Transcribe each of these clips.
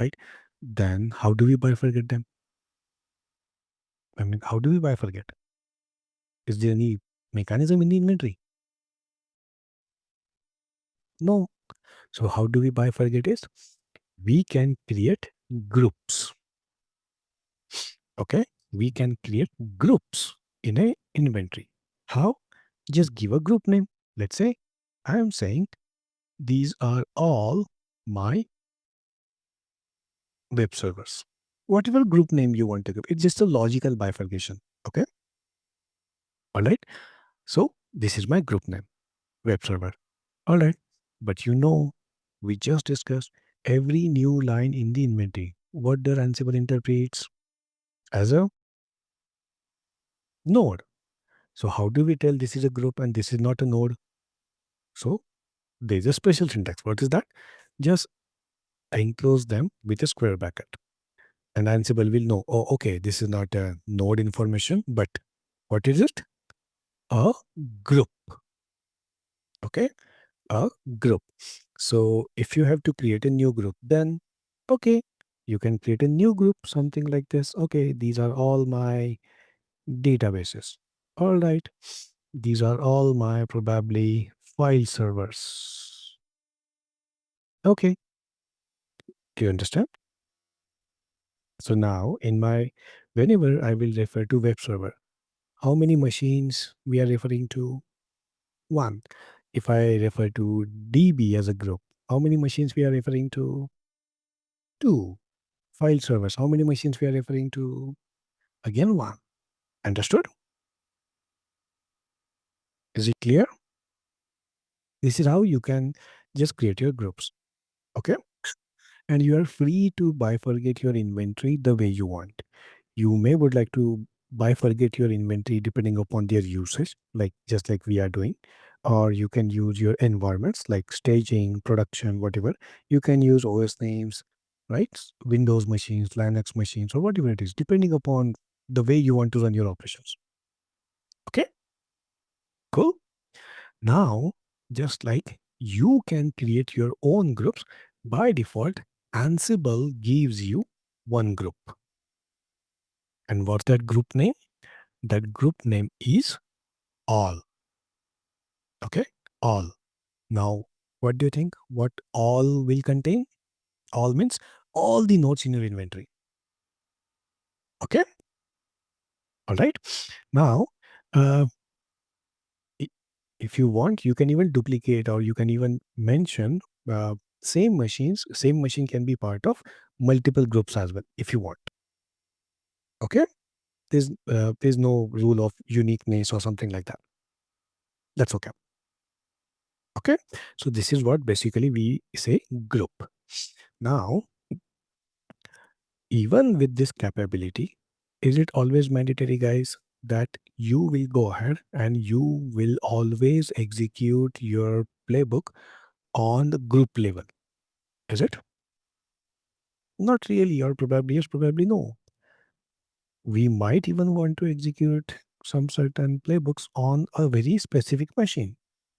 right? Then how do we bifurcate them? I mean, how do we bifurcate? Is there any mechanism in the inventory? No. So how do we bifurcate is we can create groups. Okay. We can create groups in a inventory. How? Just give a group name. Let's say I am saying these are all my web servers. Whatever group name you want to give, it's just a logical bifurcation. Okay. All right. So this is my group name, web server. All right. But we just discussed every new line in the inventory. What the Ansible interprets as a node. So how do we tell this is a group and this is not a node? So there's a special syntax. What is that? Just enclose them with a square bracket. And Ansible will know, oh, okay, this is not a node information, but what is it? A group. Okay, a group. So if you have to create a new group, then okay, you can create a new group, something like this. Okay, these are all my databases. All right, these are all my probably file servers. Okay, do you understand? So now whenever I will refer to web server, how many machines we are referring to? One. If I refer to DB as a group, how many machines we are referring to? Two. File servers, how many machines we are referring to? Again, one. Understood? Is it clear? This is how you can just create your groups. Okay. And you are free to bifurcate your inventory the way you want. You may would like to bifurcate your inventory depending upon their usage, like just like we are doing, or you can use your environments like staging, production, whatever. You can use OS names, right? Windows machines, Linux machines, or whatever it is, depending upon the way you want to run your operations. Okay, cool. Now, just like you can create your own groups, by default, Ansible gives you one group. And what's that group name? That group name is all. Okay, all. Now, what do you think? What all will contain? All means all the nodes in your inventory. Okay, all right. Now, uh, i- if you want, you can even duplicate or you can even mention same machines. Same machine can be part of multiple groups as well if you want. Okay, there's no rule of uniqueness or something like that. That's okay. Okay, so this is what basically we say group. Now, even with this capability, is it always mandatory, guys, that you will go ahead and you will always execute your playbook on the group level? Is it? Not really, or probably yes, probably no. We might even want to execute some certain playbooks on a very specific machine,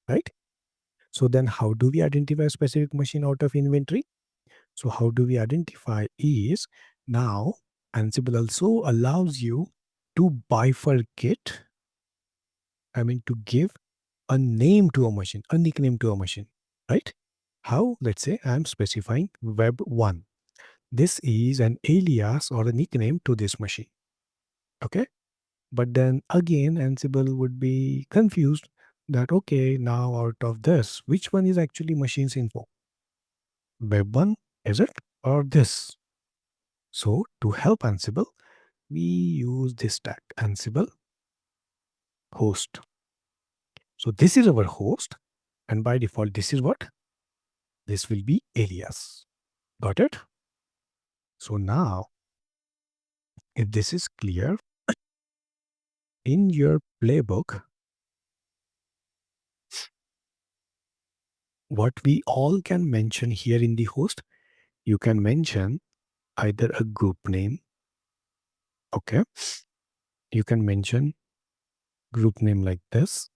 right? So then how do we identify a specific machine out of inventory? So how do we identify is now Ansible also allows you to bifurcate, I mean to give a name to a machine, a nickname to a machine, right? How? Let's say I'm specifying web1. This is an alias or a nickname to this machine. Okay. But then again, Ansible would be confused that, okay, now out of this, which one is actually machine's info? Web1, is it? Or this? So to help Ansible, we use this tag Ansible host. So this is our host. And by default, this is what? This will be alias. Got it? So now, if this is clear, in your playbook, what we all can mention here in the host, you can mention either a group name. Okay. You can mention group name like this,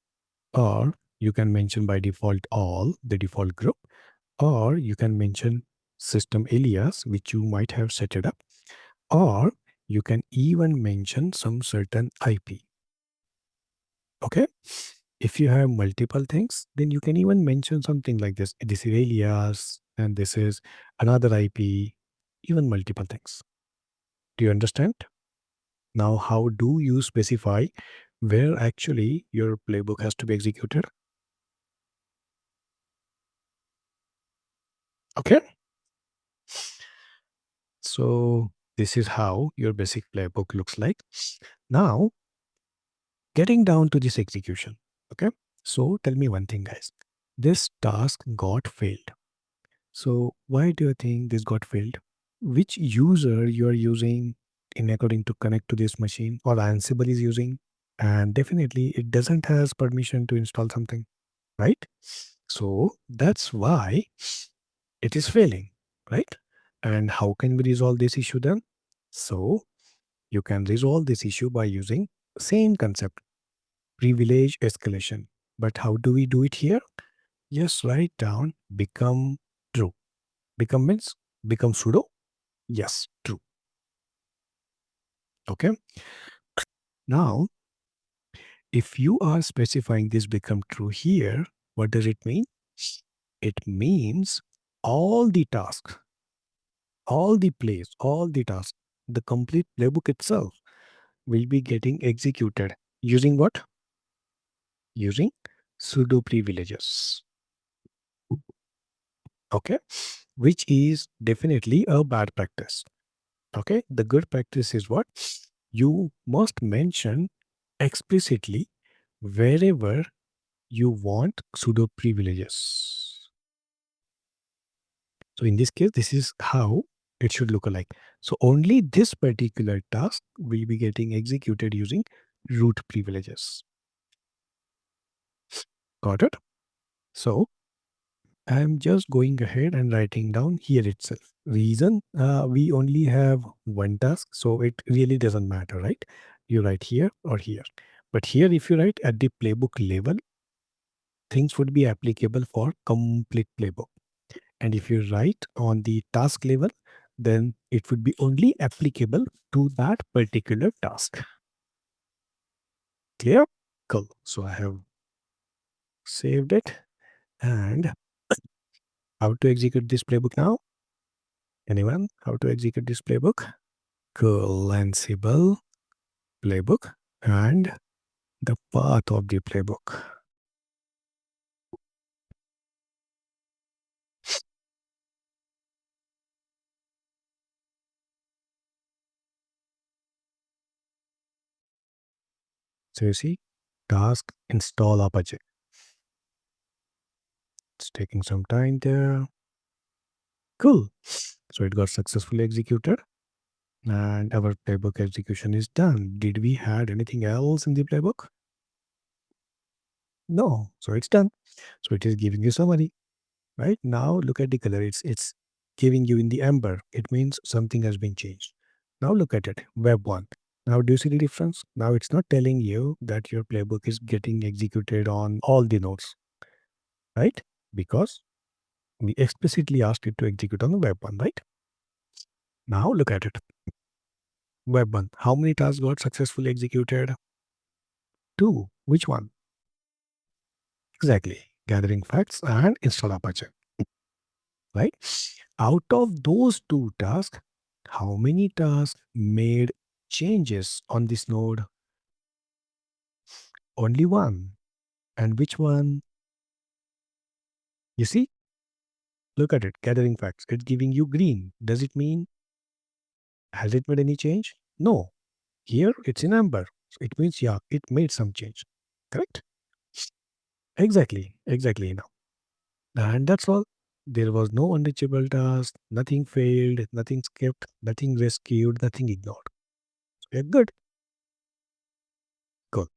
or you can mention by default all, the default group, or you can mention system alias which you might have set it up, or you can even mention some certain IP. Okay. If you have multiple things, then you can even mention something like this. This is alias and this is another IP, even multiple things. Do you understand? Now, how do you specify where actually your playbook has to be executed? Okay. So this is how your basic playbook looks like. Now, getting down to this execution. Okay. So tell me one thing, guys. This task got failed. So why do you think this got failed? Which user you are using in according to connect to this machine, or Ansible is using? And definitely it doesn't has permission to install something, right? So that's why it is failing, right? And how can we resolve this issue then? So you can resolve this issue by using same concept, privilege escalation. But how do we do it here? Just write down become true. Become means become sudo. Yes, true. Okay. Now, if you are specifying this become true here, what does it mean? It means all the tasks, all the plays, all the tasks, the complete playbook itself will be getting executed using what? Using sudo privileges. Okay. Which is definitely a bad practice. Okay. The good practice is what? You must mention explicitly wherever you want sudo privileges. So in this case, this is how it should look like. So only this particular task will be getting executed using root privileges. Got it? So I'm just going ahead and writing down here itself. Reason, we only have one task, so it really doesn't matter, right? You write here or here. But here, if you write at the playbook level, things would be applicable for complete playbook. And if you write on the task level, then it would be only applicable to that particular task. Clear? Cool. So I have saved it. And how to execute this playbook now? Anyone? How to execute this playbook? Cool. Ansible Playbook and the path of the playbook. So you see, task install Apache. It's taking some time there. Cool. So it got successfully executed and our playbook execution is done. Did we add anything else in the playbook? No. So it's done. So it is giving you summary, right? Now look at the color. It's giving you in the amber. It means something has been changed. Now look at it. Web 1. Now do you see the difference? Now it's not telling you that your playbook is getting executed on all the nodes, right? Because we explicitly asked it to execute on the web 1, right? Now look at it. Web 1. How many tasks got successfully executed? 2. Which one? Exactly. Gathering facts and install Apache. Right? Out of those two tasks, how many tasks made changes on this node? Only one. And which one? You see? Look at it. Gathering facts. It's giving you green. Does it mean, has it made any change? No. Here it's in amber. So it means, yeah, it made some change. Correct? Exactly. Exactly now. And that's all. There was no unreachable task, nothing failed, nothing skipped, nothing rescued, nothing ignored. So, yeah, good. Cool.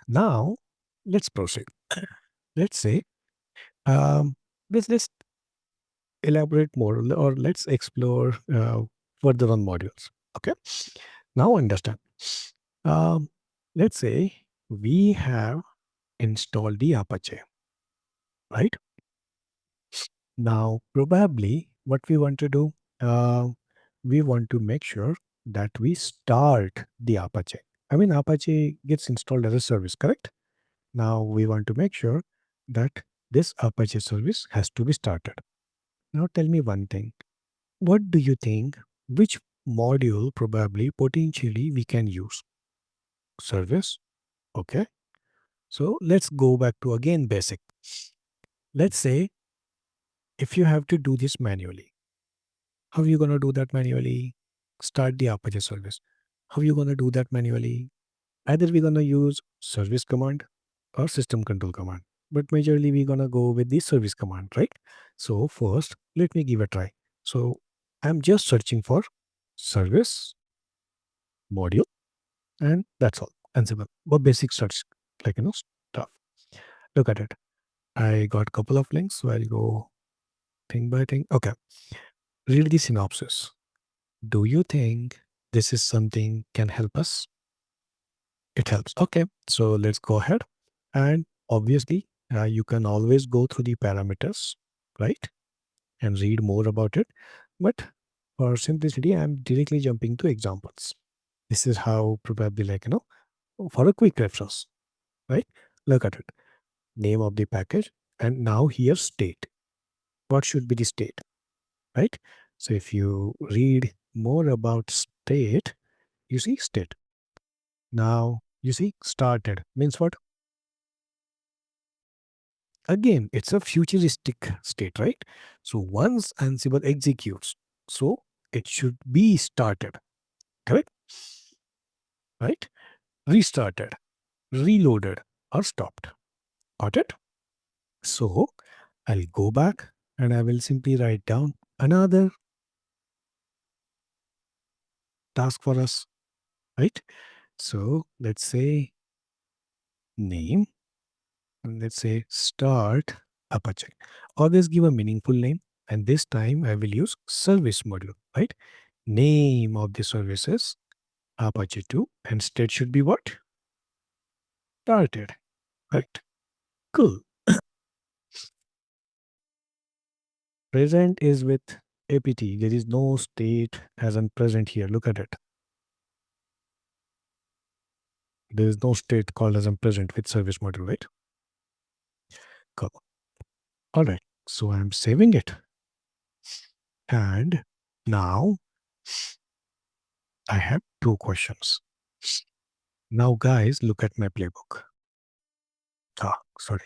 Now, let's proceed. Let's say, um, let's elaborate more, or let's explore further on modules. Okay. Now understand. Um, let's say we have installed the Apache, right? Now, probably what we want to do, uh, we want to make sure that we start the Apache. I mean, Apache gets installed as a service, correct? Now we want to make sure that this Apache service has to be started. Now tell me one thing. What do you think? Which module probably potentially we can use? Service? Okay. So let's go back to again basic. Let's say if you have to do this manually, how are you going to do that manually? Start the Apache service. How are you going to do that manually? Either we're going to use service command or system control command. But majorly we're going to go with the service command, right? So first, let me give a try. So I'm just searching for service module and that's all. Ansible. But basic search, like, stuff. Look at it. I got a couple of links, so I'll go thing by thing. Okay. Read the synopsis. Do you think this is something can help us? It helps. Okay. So let's go ahead. And obviously, you can always go through the parameters, right? And read more about it. But for simplicity, I'm directly jumping to examples. This is how probably for a quick reference, right? Look at it. Name of the package. And now here state. What should be the state, right? So if you read more about state, you see state. Now you see started means what? Again, it's a futuristic state, right? So once Ansible executes, so it should be started, correct? Right? Restarted, reloaded, or stopped. Got it? So I'll go back and I will simply write down another task for us, right? So let's say name, and let's say start Apache. Always give a meaningful name, and this time I will use service module, right? Name of the services Apache 2 and state should be what? Started. Right. Cool. Present is with apt. There is no state as in present here. Look at it. There is no state called as in present with service module, right? Cool. All right. So I'm saving it. And now I have two questions. Now, guys, look at my playbook. Sorry.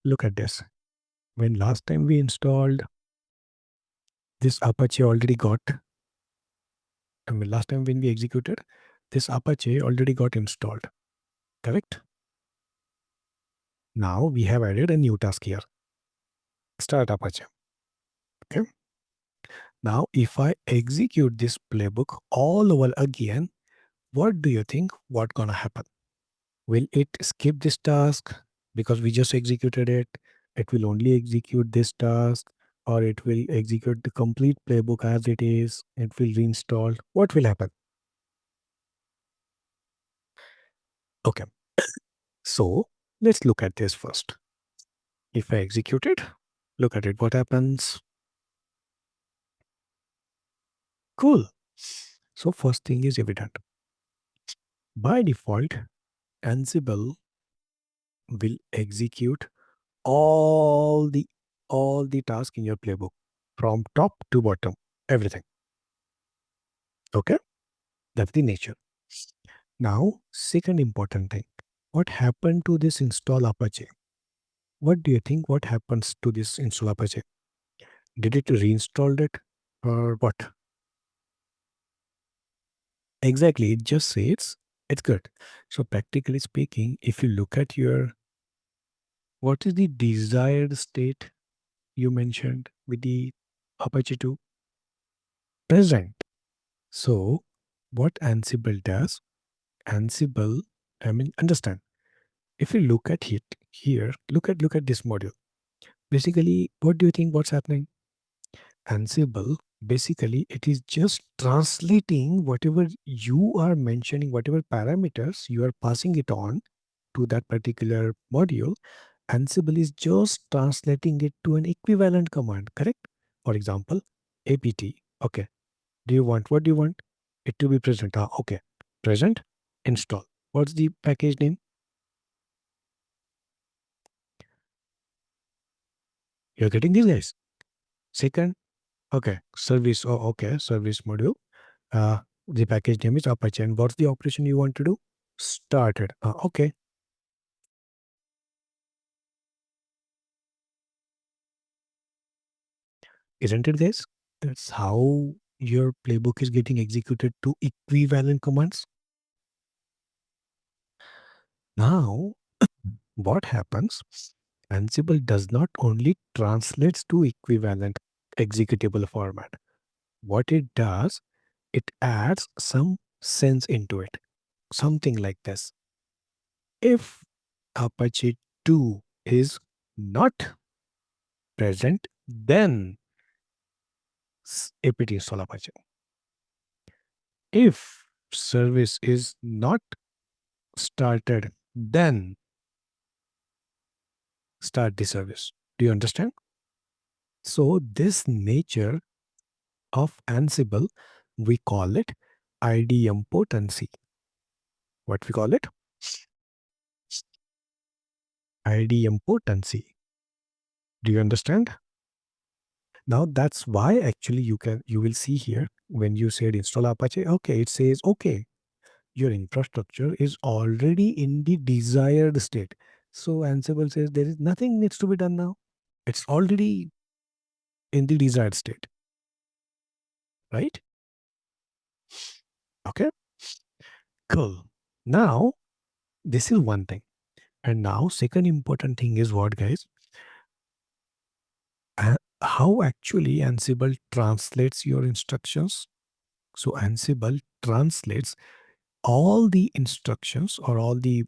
Look at this. When last time we installed this Apache already got, I mean, last time when we executed, this Apache already got installed, correct? Now we have added a new task here. Start Apache. Okay. Now, if I execute this playbook all over again, what do you think? What gonna happen? Will it skip this task because we just executed it? It will only execute this task, or it will execute the complete playbook as it is. It will reinstall. What will happen? Okay. So let's look at this first. If I execute it, look at it. What happens? Cool. So first thing is evident. By default, Ansible will execute all the all the tasks in your playbook from top to bottom, everything. Okay, that's the nature. Now, second important thing, what happened to this install Apache? What do you think? What happens to this install Apache? Did it reinstall it or what? Exactly, it just says it's good. So practically speaking, if you look at your what is the desired state you mentioned with the Apache 2? Present. So what Ansible does, Ansible, I mean, understand. If you look at it here, look at this module. Basically, what do you think what's happening? Ansible, basically, it is just translating whatever you are mentioning, whatever parameters you are passing it on to that particular module, Ansible is just translating it to an equivalent command, correct? For example, apt. Okay. What do you want? It to be present. Okay. Present, install. What's the package name? You're getting these guys. Second, okay. Service. Oh, okay. Service module. Uh, the package name is Apache. And what's the operation you want to do? Started. Okay. Isn't it, guys? That's how your playbook is getting executed to equivalent commands. Now, what happens? Ansible does not only translates to equivalent executable format. What it does, it adds some sense into it. Something like this. If Apache 2 is not present, then apt install Apache. If service is not started, then start the service. Do you understand? So this nature of Ansible, we call it idempotency. What we call it? Idempotency. Do you understand? Now that's why actually you will see here when you said install Apache, okay, it says okay, your infrastructure is already in the desired state. So Ansible says there is nothing needs to be done now. It's already in the desired state, right? Okay, cool. Now this is one thing. And now second important thing is what, guys? How actually Ansible translates your instructions. So Ansible translates all the instructions or all the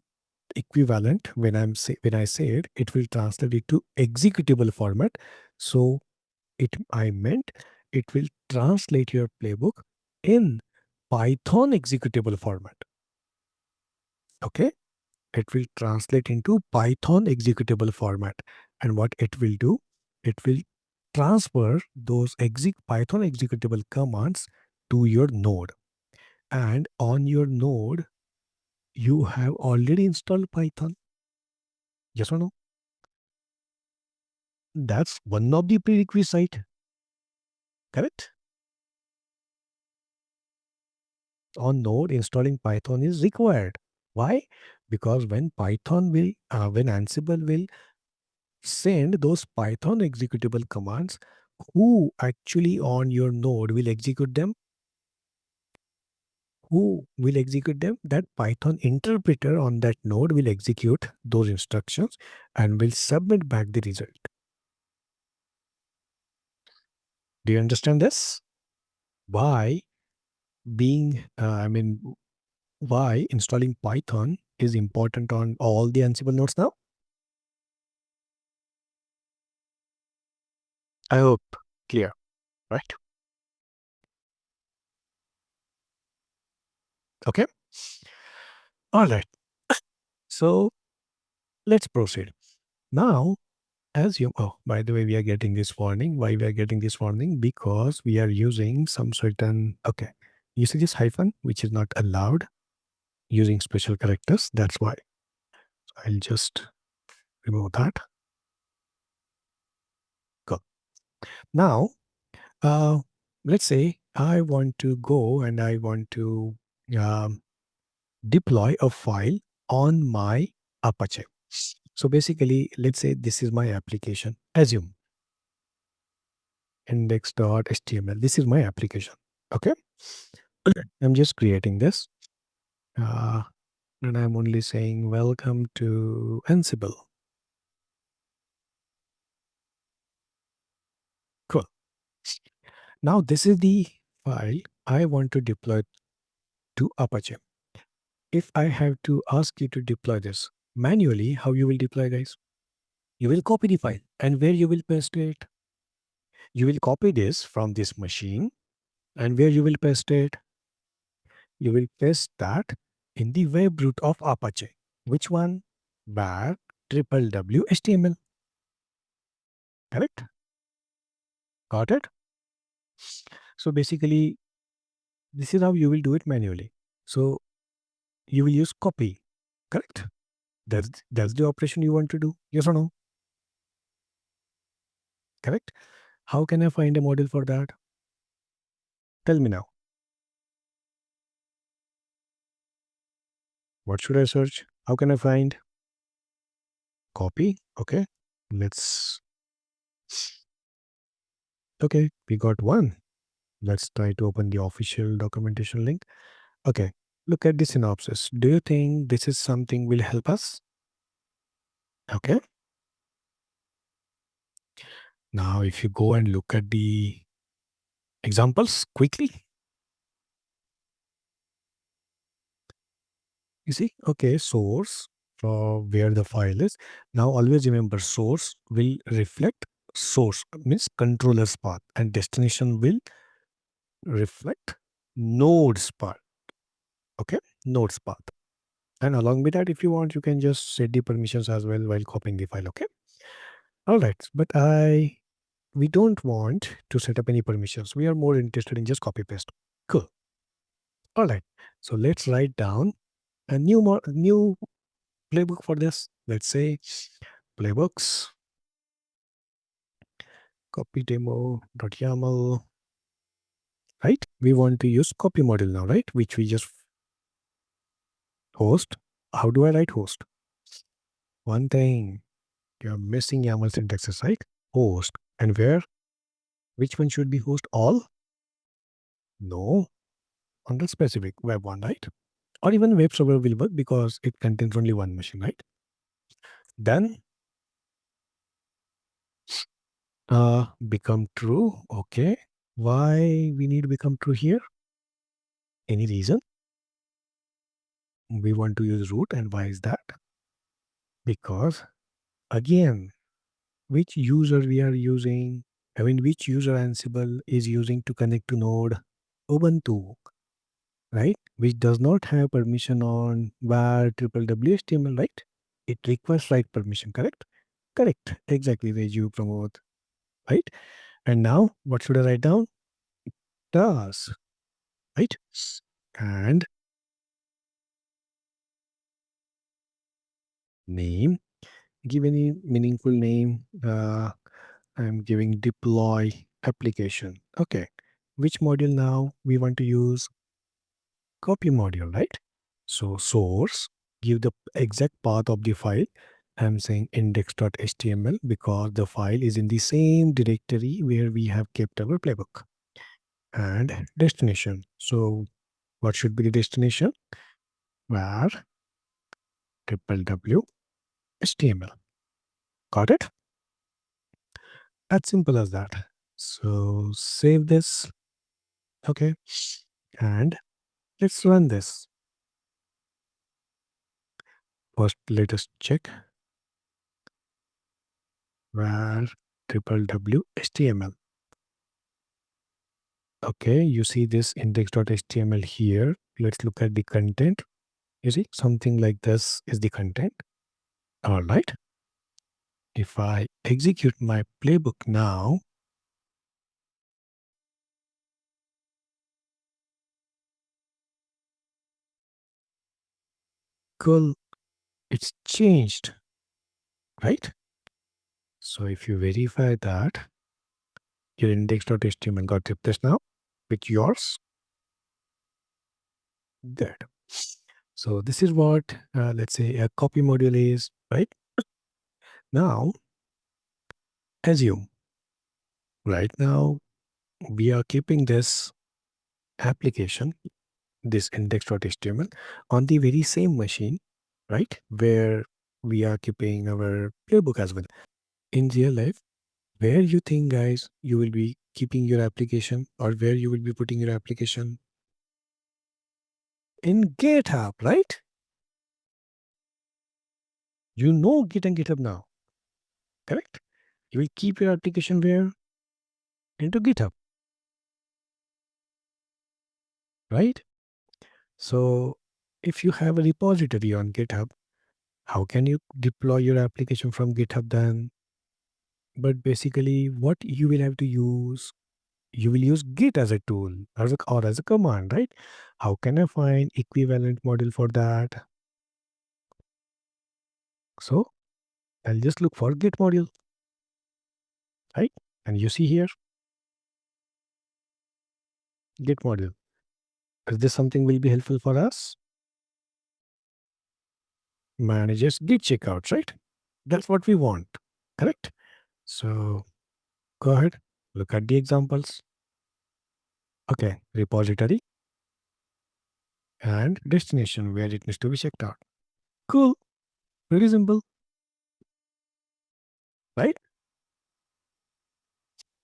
equivalent when I say it will translate it to executable format. So I meant it will translate your playbook in Python executable format. Okay, it will translate into Python executable format, and what it will do, it will transfer those Python executable commands to your node, and on your node you have already installed Python. Yes or no? That's one of the prerequisite. Correct? On node, installing Python is required. Why? Because when Ansible will send those Python executable commands, who actually on your node will execute them? Who will execute them? That Python interpreter on that node will execute those instructions and will submit back the result. Do you understand this? Why being, why installing Python is important on all the Ansible nodes now? I hope clear, right? Okay. All right. So let's proceed. Now, by the way, we are getting this warning. Why we are getting this warning? Because we are using some certain, okay, usages hyphen, which is not allowed using special characters. That's why. So I'll just remove that. Go. Now, uh, let's say I want to go and I want to um, deploy a file on my Apache. So basically, let's say this is my application. Assume index.html. This is my application. Okay. Okay. I'm just creating this. Uh, and I'm only saying welcome to Ansible. Cool. Now this is the file I want to deploy to Apache. If I have to ask you to deploy this manually, how you will deploy, guys? You will copy the file and where you will paste it? You will copy this from this machine and where you will paste it? You will paste that in the web root of Apache. Which one? var triple w HTML. Correct? Got it? So basically, this is how you will do it manually. So you will use copy. Correct? That's the operation you want to do. Yes or no? Correct? How can I find a model for that? Tell me now. What should I search? How can I find? Copy. Okay. Let's. Okay. We got one. Let's try to open the official documentation link. Okay. Look at the synopsis. Do you think this is something will help us? Okay. Now, if you go and look at the examples quickly, you see, okay, source for where the file is. Now, always remember source will reflect source, means controller's path, and destination will reflect node's path. Okay, node's path. And along with that, if you want, you can just set the permissions as well while copying the file. Okay. All right. But we don't want to set up any permissions. We are more interested in just copy paste. Cool. All right. So let's write down a new playbook for this. Let's say playbooks copy demo.yaml. Right. We want to use copy module now, right? Which we just host. How do I write host? One thing, you're missing YAML syntaxes, right? Host. And where? Which one should be host? All? No. On the specific web one, right? Or even web server will work because it contains only one machine, right? Then become true. Okay. Why we need become true here? Any reason? We want to use root, and why is that? Because again, which user we are using? I mean, which user Ansible is using to connect to node? Ubuntu, right? Which does not have permission on var triple w HTML, right? It requires write permission, correct? Correct. Exactly, Reju Pramod, right? And now, what should I write down? Does, right? And name, give any meaningful name. I'm giving deploy application. Okay. Which module now we want to use? Copy module, right? So source, give the exact path of the file. I'm saying index.html because the file is in the same directory where we have kept our playbook. And destination. So what should be the destination? Var triple w HTML. Got it? As simple as that. So save this. Okay. And let's run this. First, let us check var triple w HTML. Okay, you see this index.html here. Let's look at the content. You see, something like this is the content. All right. If I execute my playbook now, cool, it's changed, right? So if you verify that your index.html got replaced now with yours, good. So this is what, let's say, a copy module is, right? Now, assume right now we are keeping this application, this index.html, on the very same machine, right? Where we are keeping our playbook as well. In real life, where you think, guys, you will be keeping your application or where you will be putting your application? In GitHub, right? You know Git and GitHub now, correct? You will keep your application where? Into GitHub, right? So if you have a repository on GitHub, How can you deploy your application from GitHub then? But basically, what you will have to use, you will use Git as a tool or as a command, right? How can I find equivalent module for that? So I'll just look for Git module, right? And you see here, Git module. Is this something will be helpful for us? Manages Git checkouts, right? That's what we want, correct? So go ahead, look at the examples. Okay, repository and destination where it needs to be checked out. Cool, very simple, right?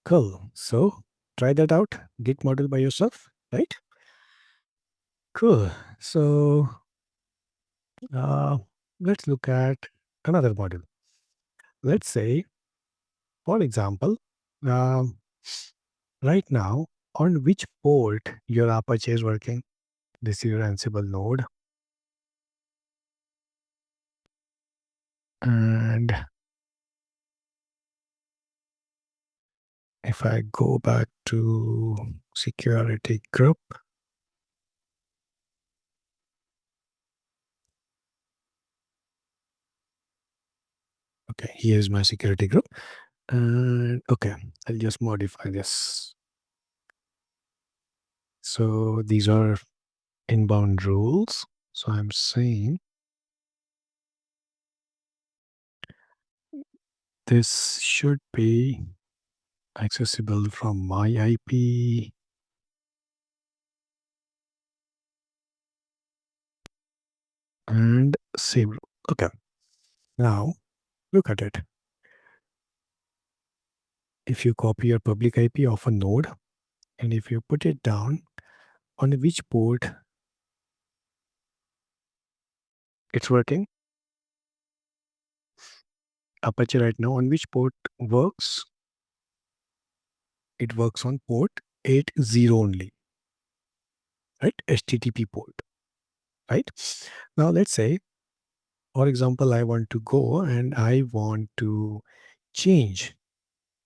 Cool. So try that out, Git model by yourself, right? Cool. So uh, let's look at another model. Let's say, for example, um, right now, on which port your Apache is working? This is your Ansible node. And if I go back to security group, okay, here's my security group. And okay, I'll just modify this. So these are inbound rules. So I'm saying this should be accessible from my IP and save. Okay, now look at it. If you copy your public IP of a node and if you put it down on which port it's working, Apache right now on which port works, it works on port 80 only, right? HTTP port, right? Now let's say, for example, I want to go and I want to change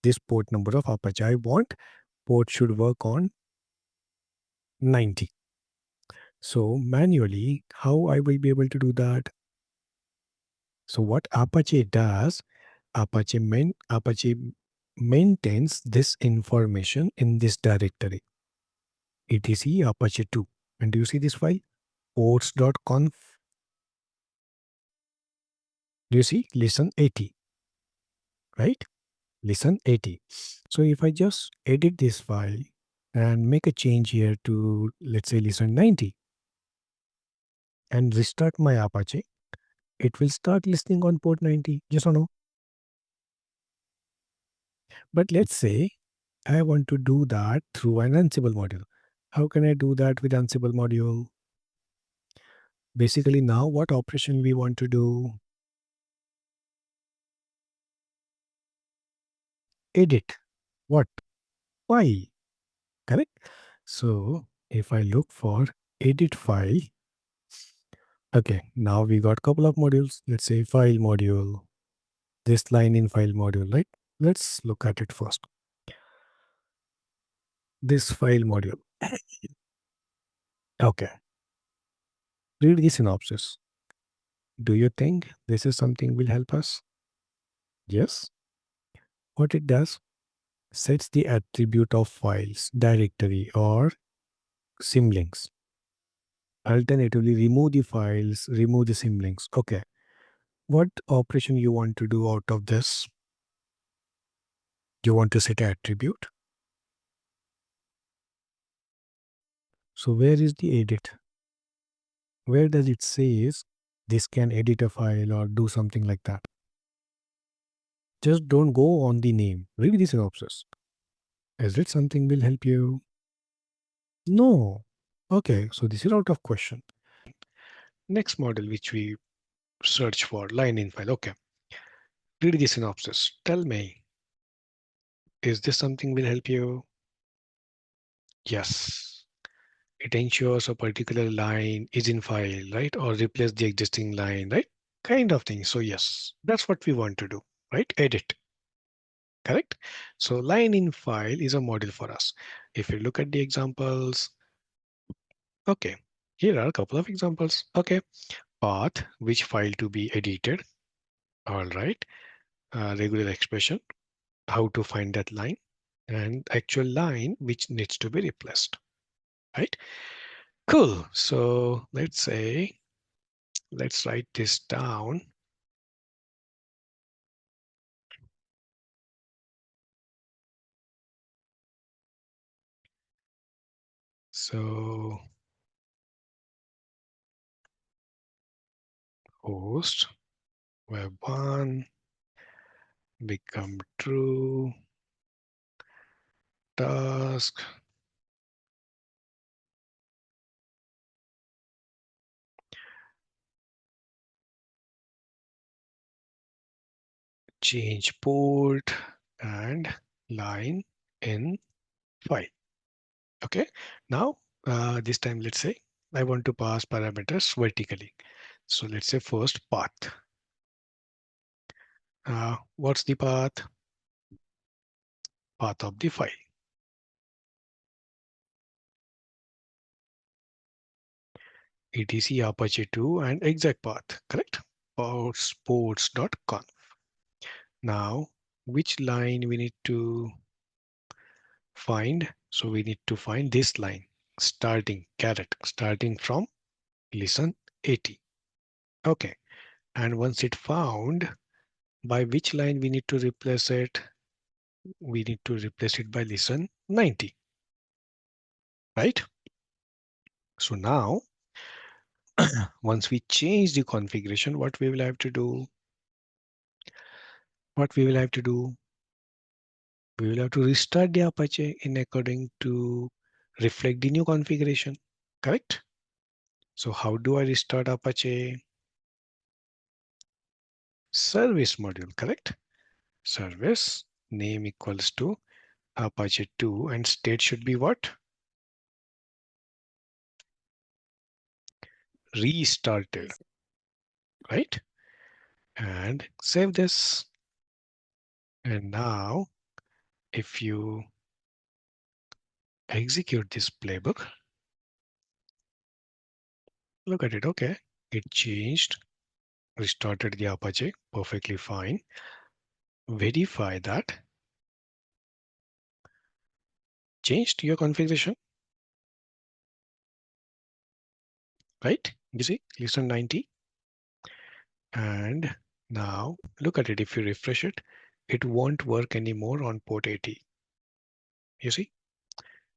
this port number of Apache. I want port should work on 90. So manually, how I will be able to do that? So what Apache does, Apache maintains this information in this directory, etc Apache 2. And do you see this file? Ports.conf. Do you see? Listen 80, right? Listen 80. So if I just edit this file and make a change here to, let's say, listen 90 and restart my Apache, it will start listening on port 90. Yes or no? But let's say I want to do that through an Ansible module. How can I do that with Ansible module? Basically, now what operation we want to do? Edit. What? File. Correct? So if I look for edit file, okay, now we got couple of modules. Let's say file module, this line in file module, right? Let's look at it first. This file module. Okay. Read the synopsis. Do you think this is something will help us? Yes. What it does, sets the attribute of files, directory, or symlinks. Alternatively, remove the files, remove the symlinks. Okay. What operation you want to do out of this? You want to set an attribute. So where is the edit? Where does it says this can edit a file or do something like that? Just don't go on the name. Read the synopsis. Is it something will help you? No. Okay, so this is out of question. Next model which we search for, lineinfile. Okay. Read the synopsis. Tell me, is this something will help you? Yes. It ensures a particular line is in file, right? Or replace the existing line, right? kind of thing. So yes, that's what we want to do, right? Edit, correct? So line in file is a model for us. If you look at the examples, okay, here are a couple of examples. Okay, path, which file to be edited. All right, regular expression, how to find that line, and actual line which needs to be replaced, right? Cool. So let's say, let's write this down. So host web1 become true, task change port and line in file. Okay, now this time let's say I want to pass parameters vertically. So let's say first path. What's the path? Path of the file. etc Apache 2 and exact path, correct? Ports.conf. Now, which line we need to find? So we need to find this line, starting caret, starting from listen 80. Okay, and once it found, by which line we need to replace it? We need to replace it by listen 90, right? So now, once we change the configuration, what we will have to do? What we will have to do? We will have to restart the Apache in according to reflect the new configuration, correct? So how do I restart Apache? Service module, correct? Service name equals to Apache 2 and state should be what? Restarted, right? And save this. And now if you execute this playbook, look at it, okay. It changed, restarted the Apache, perfectly fine. Verify that, changed your configuration, right? You see, listen 90. And now look at it. If you refresh it, it won't work anymore on port 80. You see,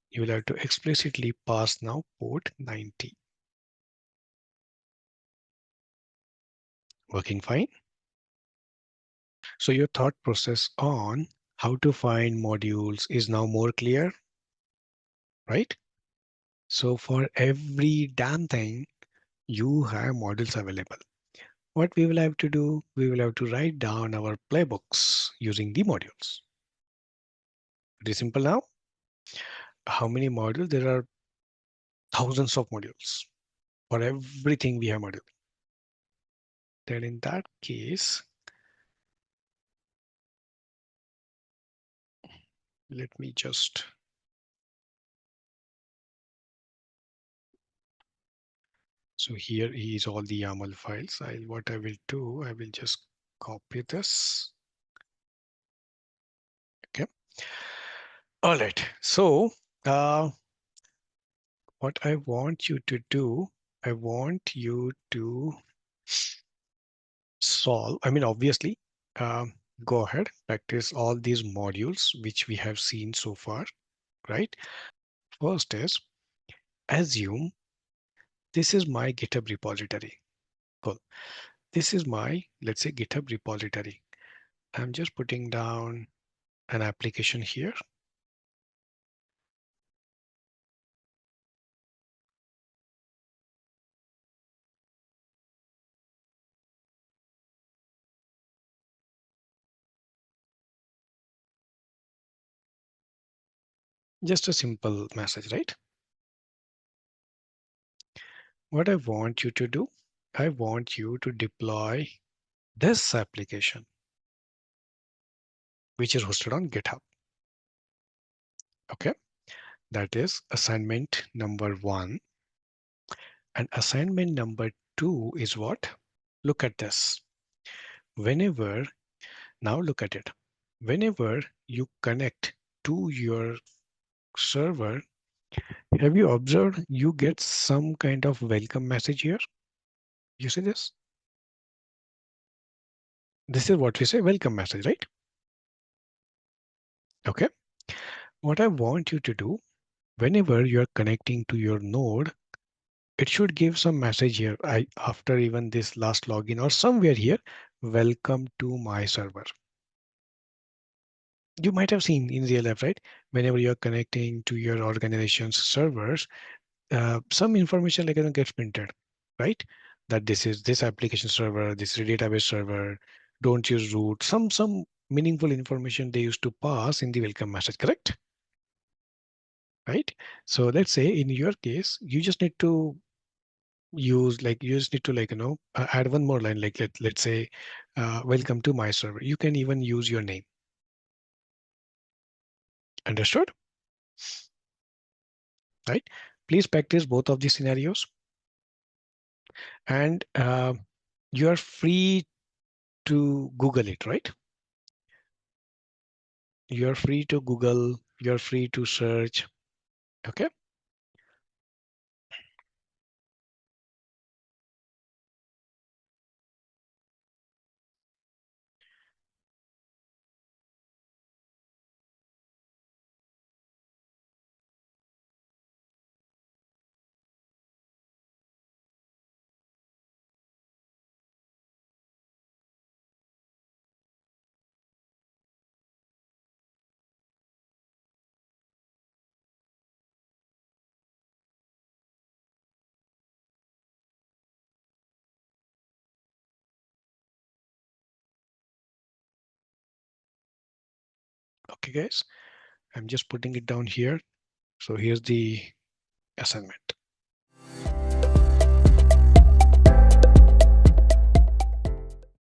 you will have to explicitly pass now port 90. Working fine. So your thought process on how to find modules is now more clear, right? So for every damn thing, you have modules available. What we will have to do, we will have to write down our playbooks using the modules. Pretty simple now. How many modules? There are thousands of modules. For everything we have module. Then in that case, let me just so here is all the YAML files. What I will do, I will just copy this. Okay. All right. So what I want you to do, I want you to solve. I mean, obviously, go ahead, practice all these modules which we have seen so far, right? First is assume this is my GitHub repository. Cool. This is my, let's say, GitHub repository. I'm just putting down an application here. Just a simple message, right? What I want you to do, I want you to deploy this application, which is hosted on GitHub. Okay, that is assignment number 1. And assignment number 2 is what? Look at this. Whenever, now look at it. Whenever you connect to your server, have you observed you get some kind of welcome message here? You see this? This is what we say, welcome message, right? Okay. What I want you to do, whenever you're connecting to your node, it should give some message here. After even this last login or somewhere here, welcome to my server. You might have seen in real life, right? Whenever you're connecting to your organization's servers, some information like gets printed, right? That this is this application server, this is a database server, don't use root, some meaningful information they used to pass in the welcome message, correct? Right? So let's say in your case, you just need to use you just need to add one more line, like let's say welcome to my server. You can even use your name. Understood? Right? Please practice both of these scenarios, and you are free to Google it, right? You're free to Google, you're free to search. Okay. Okay, guys, I'm just putting it down here. So here's the assignment.